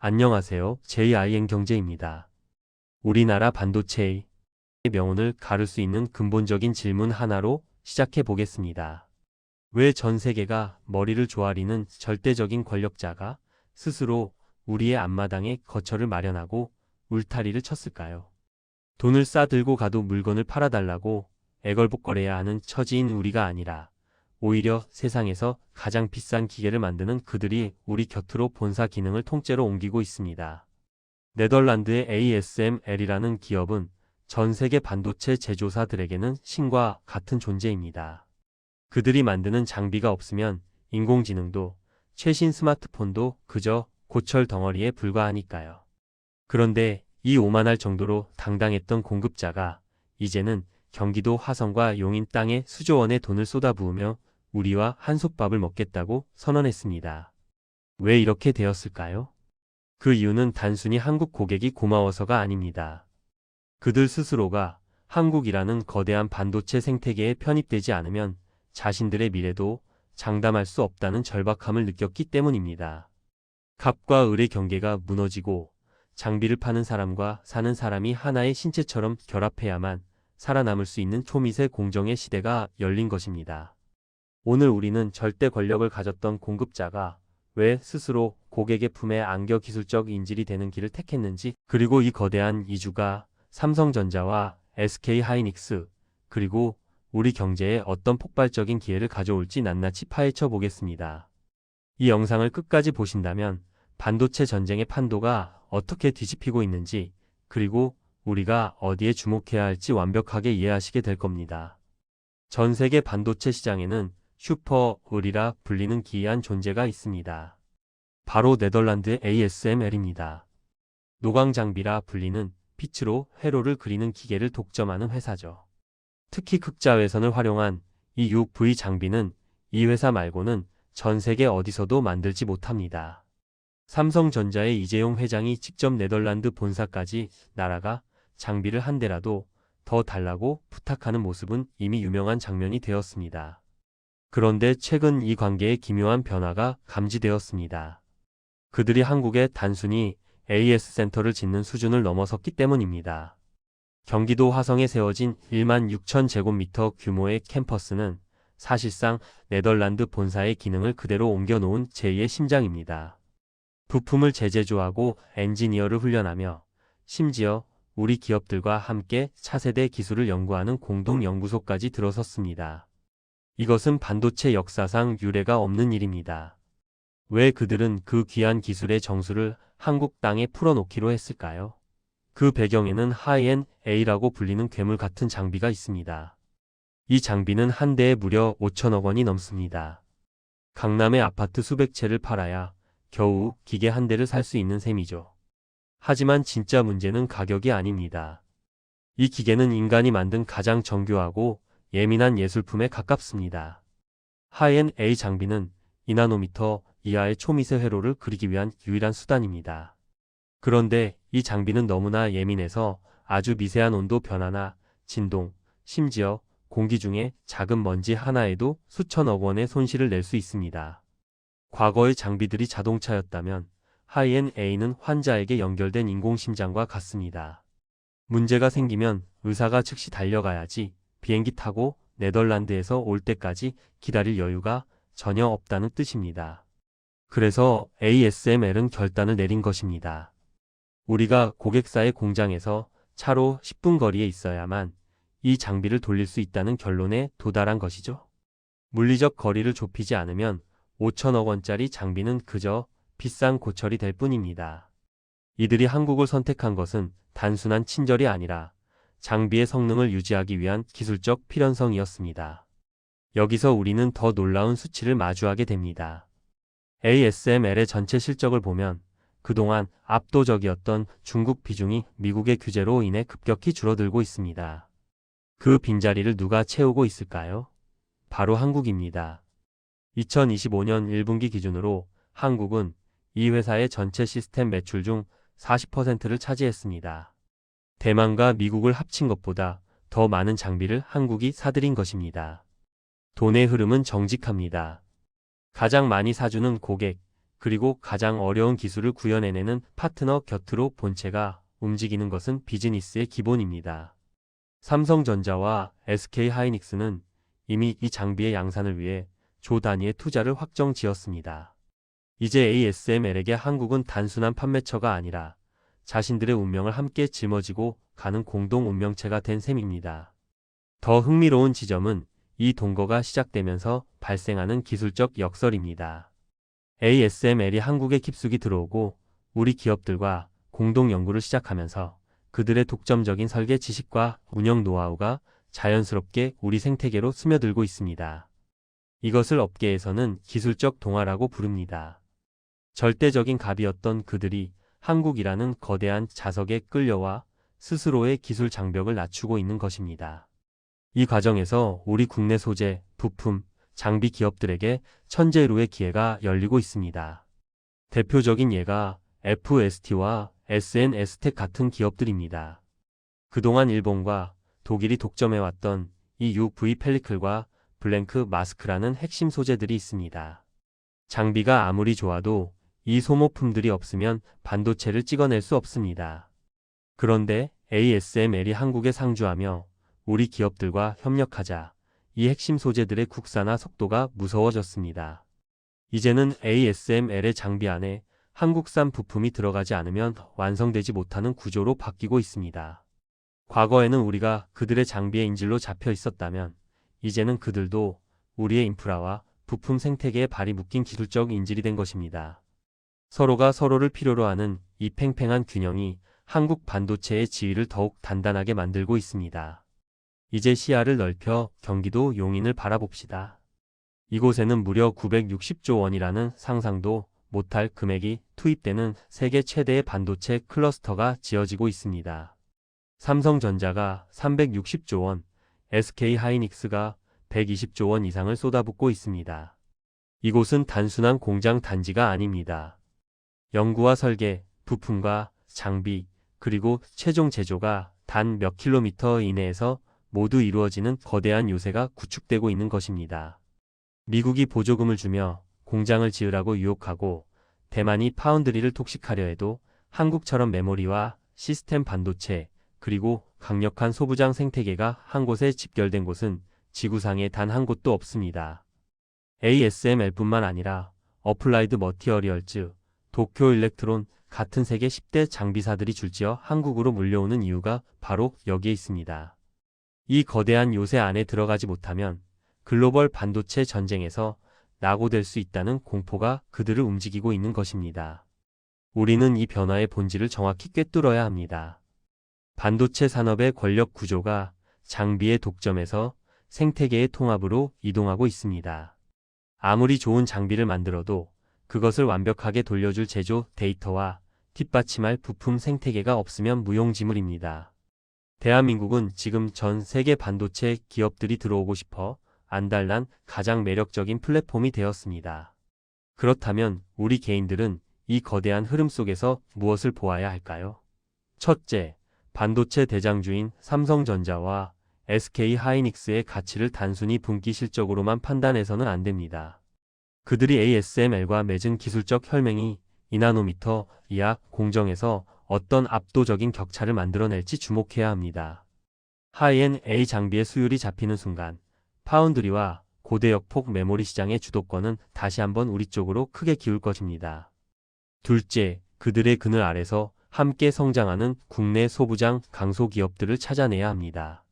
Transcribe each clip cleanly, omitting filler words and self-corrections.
안녕하세요. JIN 경제입니다. 우리나라 반도체의 명운을 가를 수 있는 근본적인 질문 하나로 시작해 보겠습니다. 왜 전 세계가 머리를 조아리는 절대적인 권력자가 스스로 우리의 앞마당에 거처를 마련하고 울타리를 쳤을까요? 돈을 싸들고 가도 물건을 팔아달라고 애걸복걸해야 하는 처지인 우리가 아니라 오히려 세상에서 가장 비싼 기계를 만드는 그들이 우리 곁으로 본사 기능을 통째로 옮기고 있습니다. 네덜란드의 ASML이라는 기업은 전 세계 반도체 제조사들에게는 신과 같은 존재입니다. 그들이 만드는 장비가 없으면 인공지능도 최신 스마트폰도 그저 고철 덩어리에 불과하니까요. 그런데 이 오만할 정도로 당당했던 공급자가 이제는 경기도 화성과 용인 땅에 수조 원의 돈을 쏟아부으며 우리와 한솥밥을 먹겠다고 선언했습니다. 왜 이렇게 되었을까요? 그 이유는 단순히 한국 고객이 고마워서가 아닙니다. 그들 스스로가 한국이라는 거대한 반도체 생태계에 편입되지 않으면 자신들의 미래도 장담할 수 없다는 절박함을 느꼈기 때문입니다. 갑과 을의 경계가 무너지고 장비를 파는 사람과 사는 사람이 하나의 신체처럼 결합해야만 살아남을 수 있는 초미세 공정의 시대가 열린 것입니다. 오늘 우리는 절대 권력을 가졌던 공급자가 왜 스스로 고객의 품에 안겨 기술적 인질이 되는 길을 택했는지, 그리고 이 거대한 이주가 삼성전자와 SK하이닉스, 그리고 우리 경제에 어떤 폭발적인 기회를 가져올지 낱낱이 파헤쳐 보겠습니다. 이 영상을 끝까지 보신다면 반도체 전쟁의 판도가 어떻게 뒤집히고 있는지, 그리고 우리가 어디에 주목해야 할지 완벽하게 이해하시게 될 겁니다. 전 세계 반도체 시장에는 슈퍼을이라 불리는 기이한 존재가 있습니다. 바로 네덜란드의 ASML입니다. 노광 장비라 불리는 빛으로 회로를 그리는 기계를 독점하는 회사죠. 특히 극자외선을 활용한 이 UV 장비는 이 회사 말고는 전 세계 어디서도 만들지 못합니다. 삼성전자의 이재용 회장이 직접 네덜란드 본사까지 날아가 장비를 한 대라도 더 달라고 부탁하는 모습은 이미 유명한 장면이 되었습니다. 그런데 최근 이 관계에 기묘한 변화가 감지되었습니다. 그들이 한국에 단순히 AS 센터를 짓는 수준을 넘어섰기 때문입니다. 경기도 화성에 세워진 1만 6천 제곱미터 규모의 캠퍼스는 사실상 네덜란드 본사의 기능을 그대로 옮겨놓은 제2의 심장입니다. 부품을 재제조하고 엔지니어를 훈련하며 심지어 우리 기업들과 함께 차세대 기술을 연구하는 공동연구소까지 들어섰습니다. 이것은 반도체 역사상 유례가 없는 일입니다. 왜 그들은 그 귀한 기술의 정수를 한국 땅에 풀어놓기로 했을까요? 그 배경에는 하이엔A라고 불리는 괴물 같은 장비가 있습니다. 이 장비는 한 대에 무려 5천억 원이 넘습니다. 강남의 아파트 수백 채를 팔아야 겨우 기계 한 대를 살 수 있는 셈이죠. 하지만 진짜 문제는 가격이 아닙니다. 이 기계는 인간이 만든 가장 정교하고 예민한 예술품에 가깝습니다. 하이엔A 장비는 2나노미터 이하의 초미세 회로를 그리기 위한 유일한 수단입니다. 그런데 이 장비는 너무나 예민해서 아주 미세한 온도 변화나 진동, 심지어 공기 중에 작은 먼지 하나에도 수천억 원의 손실을 낼 수 있습니다. 과거의 장비들이 자동차였다면 하이엔A는 환자에게 연결된 인공심장과 같습니다. 문제가 생기면 의사가 즉시 달려가야지 비행기 타고 네덜란드에서 올 때까지 기다릴 여유가 전혀 없다는 뜻입니다. 그래서 ASML은 결단을 내린 것입니다. 우리가 고객사의 공장에서 차로 10분 거리에 있어야만 이 장비를 돌릴 수 있다는 결론에 도달한 것이죠. 물리적 거리를 좁히지 않으면 5천억 원짜리 장비는 그저 비싼 고철이 될 뿐입니다. 이들이 한국을 선택한 것은 단순한 친절이 아니라 장비의 성능을 유지하기 위한 기술적 필연성이었습니다. 여기서 우리는 더 놀라운 수치를 마주하게 됩니다. ASML의 전체 실적을 보면 그동안 압도적이었던 중국 비중이 미국의 규제로 인해 급격히 줄어들고 있습니다. 그 빈자리를 누가 채우고 있을까요? 바로 한국입니다. 2025년 1분기 기준으로 한국은 이 회사의 전체 시스템 매출 중 40%를 차지했습니다. 대만과 미국을 합친 것보다 더 많은 장비를 한국이 사들인 것입니다. 돈의 흐름은 정직합니다. 가장 많이 사주는 고객, 그리고 가장 어려운 기술을 구현해내는 파트너 곁으로 본체가 움직이는 것은 비즈니스의 기본입니다. 삼성전자와 SK하이닉스는 이미 이 장비의 양산을 위해 조 단위의 투자를 확정 지었습니다. 이제 ASML에게 한국은 단순한 판매처가 아니라 자신들의 운명을 함께 짊어지고 가는 공동 운명체가 된 셈입니다. 더 흥미로운 지점은 이 동거가 시작되면서 발생하는 기술적 역설입니다. ASML이 한국에 깊숙이 들어오고 우리 기업들과 공동 연구를 시작하면서 그들의 독점적인 설계 지식과 운영 노하우가 자연스럽게 우리 생태계로 스며들고 있습니다. 이것을 업계에서는 기술적 동화라고 부릅니다. 절대적인 갑이었던 그들이 한국이라는 거대한 자석에 끌려와 스스로의 기술 장벽을 낮추고 있는 것입니다. 이 과정에서 우리 국내 소재, 부품, 장비 기업들에게 천재루의 기회가 열리고 있습니다. 대표적인 예가 FST와 SNS텍 같은 기업들입니다. 그동안 일본과 독일이 독점해왔던 이 UV 펠리클과 블랭크 마스크라는 핵심 소재들이 있습니다. 장비가 아무리 좋아도 이 소모품들이 없으면 반도체를 찍어낼 수 없습니다. 그런데 ASML이 한국에 상주하며 우리 기업들과 협력하자 이 핵심 소재들의 국산화 속도가 무서워졌습니다. 이제는 ASML의 장비 안에 한국산 부품이 들어가지 않으면 완성되지 못하는 구조로 바뀌고 있습니다. 과거에는 우리가 그들의 장비의 인질로 잡혀 있었다면 이제는 그들도 우리의 인프라와 부품 생태계에 발이 묶인 기술적 인질이 된 것입니다. 서로가 서로를 필요로 하는 이 팽팽한 균형이 한국 반도체의 지위를 더욱 단단하게 만들고 있습니다. 이제 시야를 넓혀 경기도 용인을 바라봅시다. 이곳에는 무려 960조 원이라는 상상도 못할 금액이 투입되는 세계 최대의 반도체 클러스터가 지어지고 있습니다. 삼성전자가 360조 원, SK하이닉스가 120조 원 이상을 쏟아붓고 있습니다. 이곳은 단순한 공장 단지가 아닙니다. 연구와 설계, 부품과 장비, 그리고 최종 제조가 단 몇 킬로미터 이내에서 모두 이루어지는 거대한 요새가 구축되고 있는 것입니다. 미국이 보조금을 주며 공장을 지으라고 유혹하고 대만이 파운드리를 독식하려 해도 한국처럼 메모리와 시스템 반도체 그리고 강력한 소부장 생태계가 한 곳에 집결된 곳은 지구상에 단 한 곳도 없습니다. ASML뿐만 아니라 어플라이드 머티어리얼즈, 도쿄 일렉트론 같은 세계 10대 장비사들이 줄지어 한국으로 몰려오는 이유가 바로 여기에 있습니다. 이 거대한 요새 안에 들어가지 못하면 글로벌 반도체 전쟁에서 낙오될 수 있다는 공포가 그들을 움직이고 있는 것입니다. 우리는 이 변화의 본질을 정확히 꿰뚫어야 합니다. 반도체 산업의 권력 구조가 장비의 독점에서 생태계의 통합으로 이동하고 있습니다. 아무리 좋은 장비를 만들어도 그것을 완벽하게 돌려줄 제조 데이터와 뒷받침할 부품 생태계가 없으면 무용지물입니다. 대한민국은 지금 전 세계 반도체 기업들이 들어오고 싶어 안달난 가장 매력적인 플랫폼이 되었습니다. 그렇다면 우리 개인들은 이 거대한 흐름 속에서 무엇을 보아야 할까요? 첫째, 반도체 대장주인 삼성전자와 SK하이닉스의 가치를 단순히 분기 실적으로만 판단해서는 안 됩니다. 그들이 ASML과 맺은 기술적 혈맹이 2나노미터 이하 공정에서 어떤 압도적인 격차를 만들어낼지 주목해야 합니다. 하이엔 A 장비의 수율이 잡히는 순간 파운드리와 고대역폭 메모리 시장의 주도권은 다시 한번 우리 쪽으로 크게 기울 것입니다. 둘째, 그들의 그늘 아래서 함께 성장하는 국내 소부장 강소기업들을 찾아내야 합니다.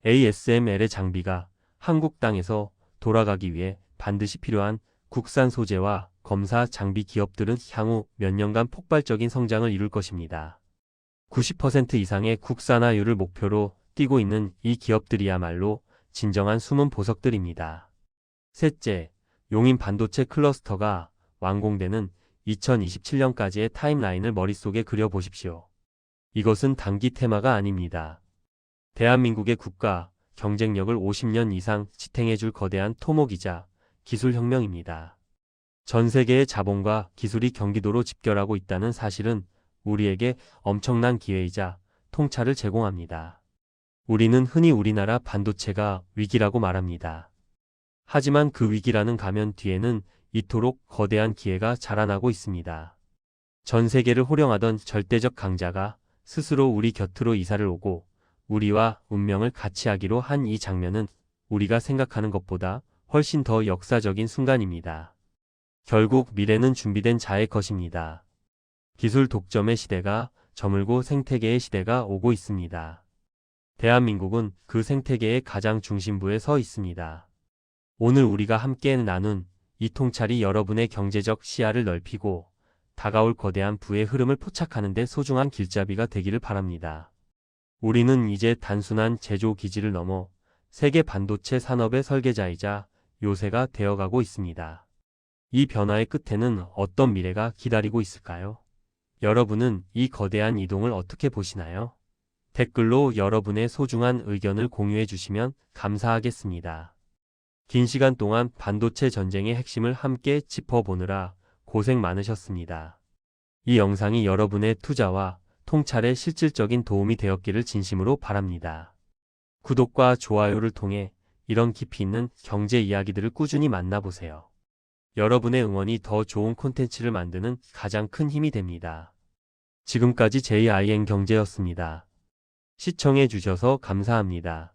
ASML의 장비가 한국 땅에서 돌아가기 위해 반드시 필요한 국산 소재와 검사 장비 기업들은 향후 몇 년간 폭발적인 성장을 이룰 것입니다. 90% 이상의 국산화율을 목표로 뛰고 있는 이 기업들이야말로 진정한 숨은 보석들입니다. 셋째, 용인 반도체 클러스터가 완공되는 2027년까지의 타임라인을 머릿속에 그려보십시오. 이것은 단기 테마가 아닙니다. 대한민국의 국가 경쟁력을 50년 이상 지탱해줄 거대한 토목이자 기술혁명입니다. 전 세계의 자본과 기술이 경기도로 집결하고 있다는 사실은 우리에게 엄청난 기회이자 통찰을 제공합니다. 우리는 흔히 우리나라 반도체가 위기라고 말합니다. 하지만 그 위기라는 가면 뒤에는 이토록 거대한 기회가 자라나고 있습니다. 전 세계를 호령하던 절대적 강자가 스스로 우리 곁으로 이사를 오고 우리와 운명을 같이 하기로 한 이 장면은 우리가 생각하는 것보다 훨씬 더 역사적인 순간입니다. 결국 미래는 준비된 자의 것입니다. 기술 독점의 시대가 저물고 생태계의 시대가 오고 있습니다. 대한민국은 그 생태계의 가장 중심부에 서 있습니다. 오늘 우리가 함께 나눈 이 통찰이 여러분의 경제적 시야를 넓히고 다가올 거대한 부의 흐름을 포착하는 데 소중한 길잡이가 되기를 바랍니다. 우리는 이제 단순한 제조 기지를 넘어 세계 반도체 산업의 설계자이자 요새가 되어가고 있습니다. 이 변화의 끝에는 어떤 미래가 기다리고 있을까요? 여러분은 이 거대한 이동을 어떻게 보시나요? 댓글로 여러분의 소중한 의견을 공유해 주시면 감사하겠습니다. 긴 시간 동안 반도체 전쟁의 핵심을 함께 짚어보느라 고생 많으셨습니다. 이 영상이 여러분의 투자와 통찰에 실질적인 도움이 되었기를 진심으로 바랍니다. 구독과 좋아요를 통해 이런 깊이 있는 경제 이야기들을 꾸준히 만나보세요. 여러분의 응원이 더 좋은 콘텐츠를 만드는 가장 큰 힘이 됩니다. 지금까지 JIN 경제였습니다. 시청해 주셔서 감사합니다.